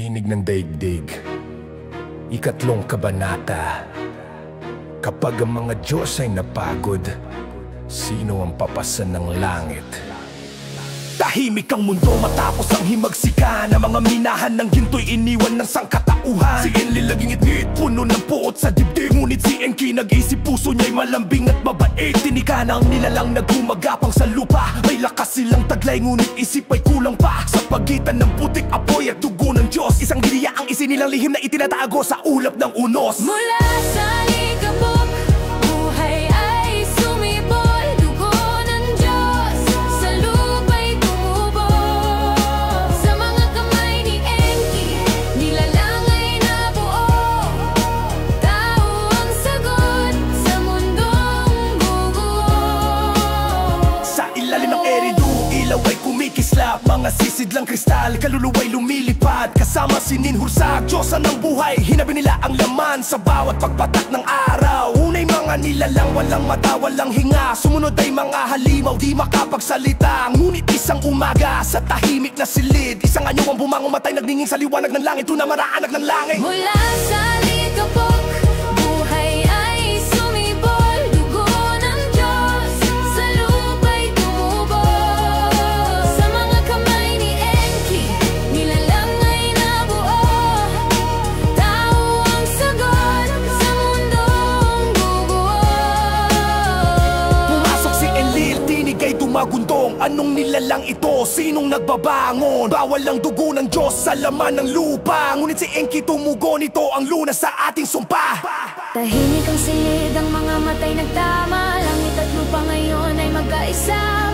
Tinig ng daigdig, ikatlong kabanata. Kapag ang mga Diyos ay napagod, sino ang papasan ng langit? Tahimik ang mundo matapos ang himagsikan. Ang mga minahan ng ginto'y iniwan ng sangkatauhan. Si Enlil laging ngit-ngit, puno ng puot sa dibdib. Ngunit si Enki nag-isip, puso niya'y malambing at mabait. Tinika na ang nilalang nagumagapang sa lupa. May lakas silang taglay, ngunit isip ay kulang pa. Sa pagitan ng putik, apoy at dugo ng Diyos, isang giliya ang isinilang lihim na itinatago sa ulap ng unos. Mula sa likabok, buhay ay sumibol. Dugo ng Diyos sa lupa'y tumubo. Sa mga kamay ni Enki, nilalang ay nabuo. Tao ang sagot sa mundong bubuo. Sa ilalim ng erido, ilaw ay kumikislap. Mga sisidlang kristal, kaluluwa'y lumilipad. Kasama si Ninhursag, Diyosa ng buhay. Hinabi nila ang laman sa bawat pagpatak ng araw. Unay mga nilalang, walang mata, walang hinga. Sumunod ay mga halimaw, di makapagsalita. Ngunit isang umaga, sa tahimik na silid, isang anyo ang bumangong matay, nagninging sa liwanag ng langit. Tunamaraanag ng langit. Mula sa likabok, buhay ay sumibol. Dugo ng Diyos sa lupa'y tumubo. Sa mga kamay ni Enki, nilalang ay nabuo. Tao ang sagot sa mundong bubuo. Pumasok si Enlil, tinig ay dumagundong. Anong nilalang ito? Sinong nagbabangon? Bawal ang dugo ng Diyos sa laman ng lupa. Ngunit si Enki tumugon, ito ang lunas sa ating sumpa. Tahimik ang silid, ang mga matay nagtama. Langit at lupa ngayon ay magkaisa.